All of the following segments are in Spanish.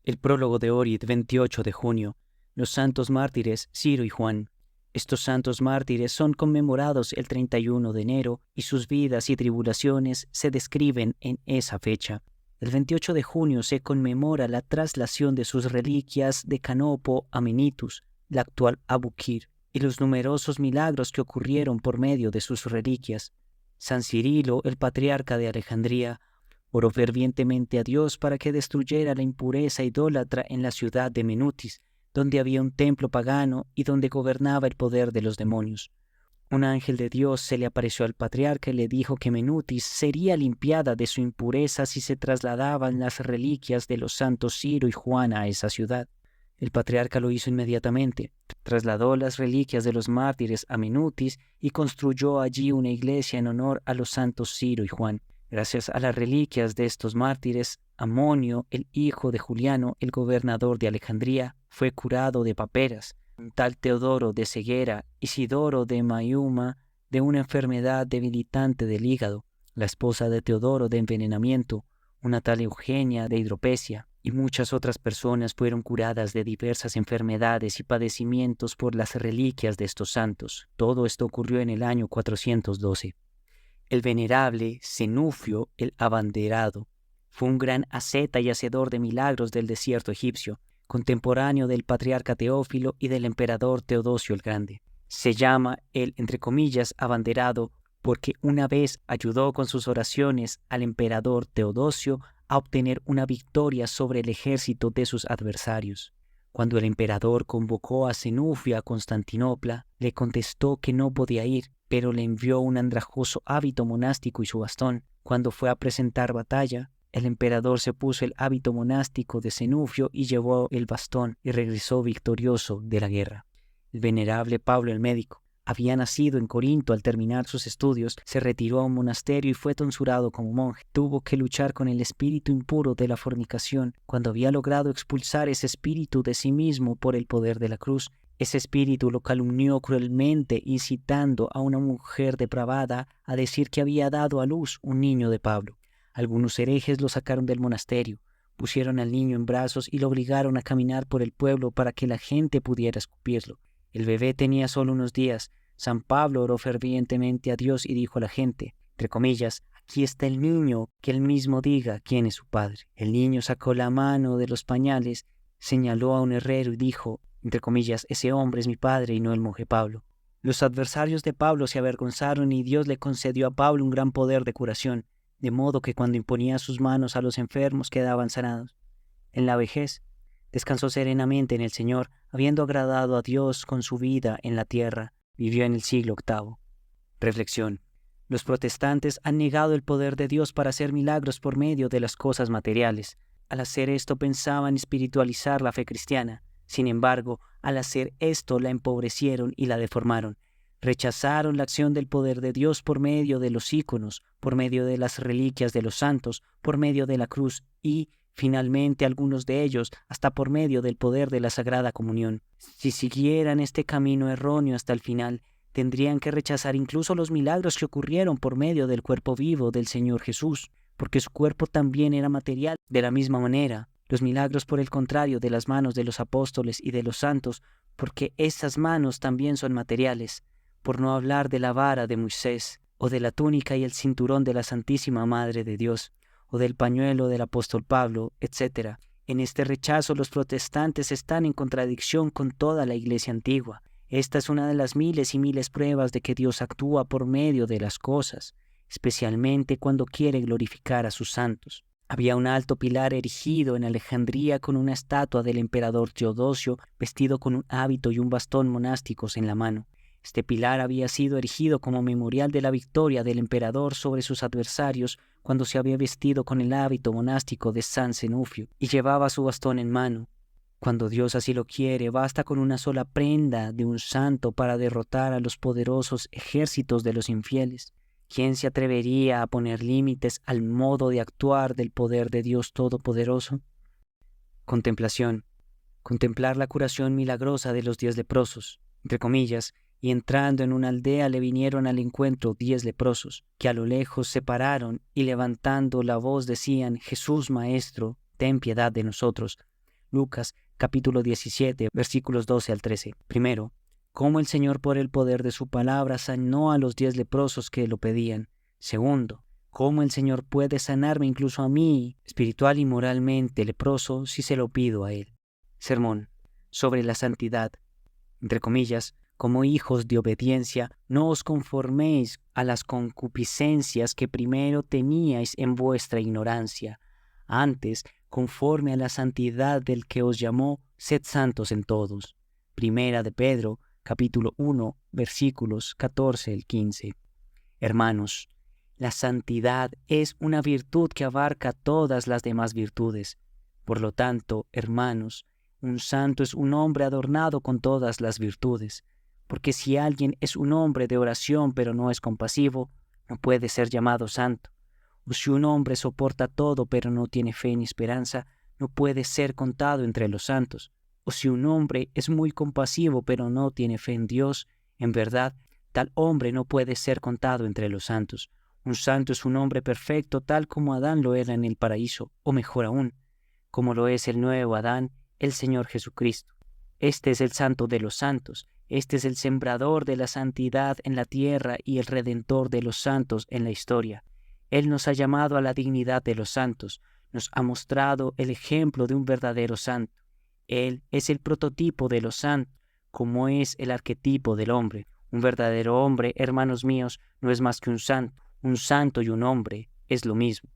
El prólogo de Orid, 28 de junio. Los santos mártires Ciro y Juan. Estos santos mártires son conmemorados el 31 de enero y sus vidas y tribulaciones se describen en esa fecha. El 28 de junio se conmemora la traslación de sus reliquias de Canopo a Menitus, la actual Abukir, y los numerosos milagros que ocurrieron por medio de sus reliquias. San Cirilo, el patriarca de Alejandría, oró fervientemente a Dios para que destruyera la impureza idólatra en la ciudad de Menutis, donde había un templo pagano y donde gobernaba el poder de los demonios. Un ángel de Dios se le apareció al patriarca y le dijo que Menutis sería limpiada de su impureza si se trasladaban las reliquias de los santos Ciro y Juan a esa ciudad. El patriarca lo hizo inmediatamente. Trasladó las reliquias de los mártires a Menutis y construyó allí una iglesia en honor a los santos Ciro y Juan. Gracias a las reliquias de estos mártires, Amonio, el hijo de Juliano, el gobernador de Alejandría, fue curado de paperas. Un tal Teodoro de ceguera, Isidoro de Mayuma, de una enfermedad debilitante del hígado, la esposa de Teodoro de envenenamiento, una tal Eugenia de hidropesia, y muchas otras personas fueron curadas de diversas enfermedades y padecimientos por las reliquias de estos santos. Todo esto ocurrió en el año 412. El venerable Zenufio el Abanderado fue un gran asceta y hacedor de milagros del desierto egipcio, contemporáneo del patriarca Teófilo y del emperador Teodosio el Grande. Se llama el, entre comillas, abanderado porque una vez ayudó con sus oraciones al emperador Teodosio a obtener una victoria sobre el ejército de sus adversarios. Cuando el emperador convocó a Zenufio a Constantinopla, le contestó que no podía ir, pero le envió un andrajoso hábito monástico y su bastón. Cuando fue a presentar batalla, el emperador se puso el hábito monástico de Zenufio y llevó el bastón y regresó victorioso de la guerra. El venerable Pablo el médico había nacido en Corinto. Al terminar sus estudios, se retiró a un monasterio y fue tonsurado como monje. Tuvo que luchar con el espíritu impuro de la fornicación. Cuando había logrado expulsar ese espíritu de sí mismo por el poder de la cruz, ese espíritu lo calumnió cruelmente, incitando a una mujer depravada a decir que había dado a luz un niño de Pablo. Algunos herejes lo sacaron del monasterio, pusieron al niño en brazos y lo obligaron a caminar por el pueblo para que la gente pudiera escupirlo. El bebé tenía solo unos días. San Pablo oró fervientemente a Dios y dijo a la gente, entre comillas, «Aquí está el niño, que él mismo diga quién es su padre». El niño sacó la mano de los pañales, señaló a un herrero y dijo, entre comillas, «Ese hombre es mi padre y no el monje Pablo». Los adversarios de Pablo se avergonzaron y Dios le concedió a Pablo un gran poder de curación, de modo que cuando imponía sus manos a los enfermos quedaban sanados. En la vejez, descansó serenamente en el Señor, habiendo agradado a Dios con su vida en la tierra. Vivió en el siglo VIII. Reflexión. Los protestantes han negado el poder de Dios para hacer milagros por medio de las cosas materiales. Al hacer esto pensaban espiritualizar la fe cristiana. Sin embargo, al hacer esto la empobrecieron y la deformaron. Rechazaron la acción del poder de Dios por medio de los íconos, por medio de las reliquias de los santos, por medio de la cruz y, finalmente, algunos de ellos, hasta por medio del poder de la Sagrada Comunión. Si siguieran este camino erróneo hasta el final, tendrían que rechazar incluso los milagros que ocurrieron por medio del cuerpo vivo del Señor Jesús, porque su cuerpo también era material. De la misma manera, los milagros, por el contrario, de las manos de los apóstoles y de los santos, porque esas manos también son materiales, por no hablar de la vara de Moisés, o de la túnica y el cinturón de la Santísima Madre de Dios, o del pañuelo del apóstol Pablo, etc. En este rechazo los protestantes están en contradicción con toda la Iglesia antigua. Esta es una de las miles y miles pruebas de que Dios actúa por medio de las cosas, especialmente cuando quiere glorificar a sus santos. Había un alto pilar erigido en Alejandría con una estatua del emperador Teodosio vestido con un hábito y un bastón monásticos en la mano. Este pilar había sido erigido como memorial de la victoria del emperador sobre sus adversarios cuando se había vestido con el hábito monástico de San Zenufio y llevaba su bastón en mano. Cuando Dios así lo quiere, basta con una sola prenda de un santo para derrotar a los poderosos ejércitos de los infieles. ¿Quién se atrevería a poner límites al modo de actuar del poder de Dios Todopoderoso? Contemplación. Contemplar la curación milagrosa de los 10 leprosos, entre comillas, y entrando en una aldea le vinieron al encuentro 10 leprosos, que a lo lejos se pararon y levantando la voz decían, «Jesús Maestro, ten piedad de nosotros». Lucas capítulo 17, versículos 12 al 13. Primero, cómo el Señor por el poder de su palabra sanó a los 10 leprosos que lo pedían. Segundo, cómo el Señor puede sanarme incluso a mí, espiritual y moralmente leproso, si se lo pido a Él. Sermón sobre la santidad. Entre comillas, como hijos de obediencia, no os conforméis a las concupiscencias que primero teníais en vuestra ignorancia. Antes, conforme a la santidad del que os llamó, sed santos en todos. Primera de Pedro, capítulo 1, versículos 14 al 15. Hermanos, la santidad es una virtud que abarca todas las demás virtudes. Por lo tanto, hermanos, un santo es un hombre adornado con todas las virtudes, porque si alguien es un hombre de oración pero no es compasivo, no puede ser llamado santo. O si un hombre soporta todo pero no tiene fe ni esperanza, no puede ser contado entre los santos. O si un hombre es muy compasivo pero no tiene fe en Dios, en verdad, tal hombre no puede ser contado entre los santos. Un santo es un hombre perfecto tal como Adán lo era en el paraíso, o mejor aún, como lo es el nuevo Adán, el Señor Jesucristo. Este es el santo de los santos, este es el sembrador de la santidad en la tierra y el redentor de los santos en la historia. Él nos ha llamado a la dignidad de los santos, nos ha mostrado el ejemplo de un verdadero santo. Él es el prototipo de los santos, como es el arquetipo del hombre. Un verdadero hombre, hermanos míos, no es más que un santo y un hombre es lo mismo.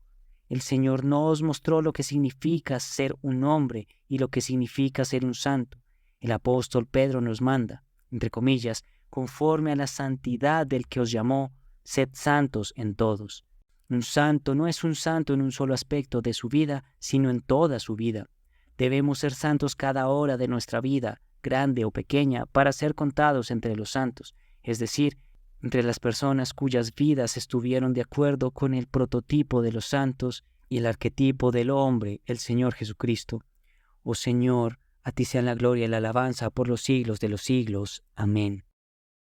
El Señor nos mostró lo que significa ser un hombre y lo que significa ser un santo. El apóstol Pedro nos manda, entre comillas, conforme a la santidad del que os llamó, sed santos en todos. Un santo no es un santo en un solo aspecto de su vida, sino en toda su vida. Debemos ser santos cada hora de nuestra vida, grande o pequeña, para ser contados entre los santos, es decir, entre las personas cuyas vidas estuvieron de acuerdo con el prototipo de los santos y el arquetipo del hombre, el Señor Jesucristo. Oh Señor, a ti sea la gloria y la alabanza por los siglos de los siglos. Amén.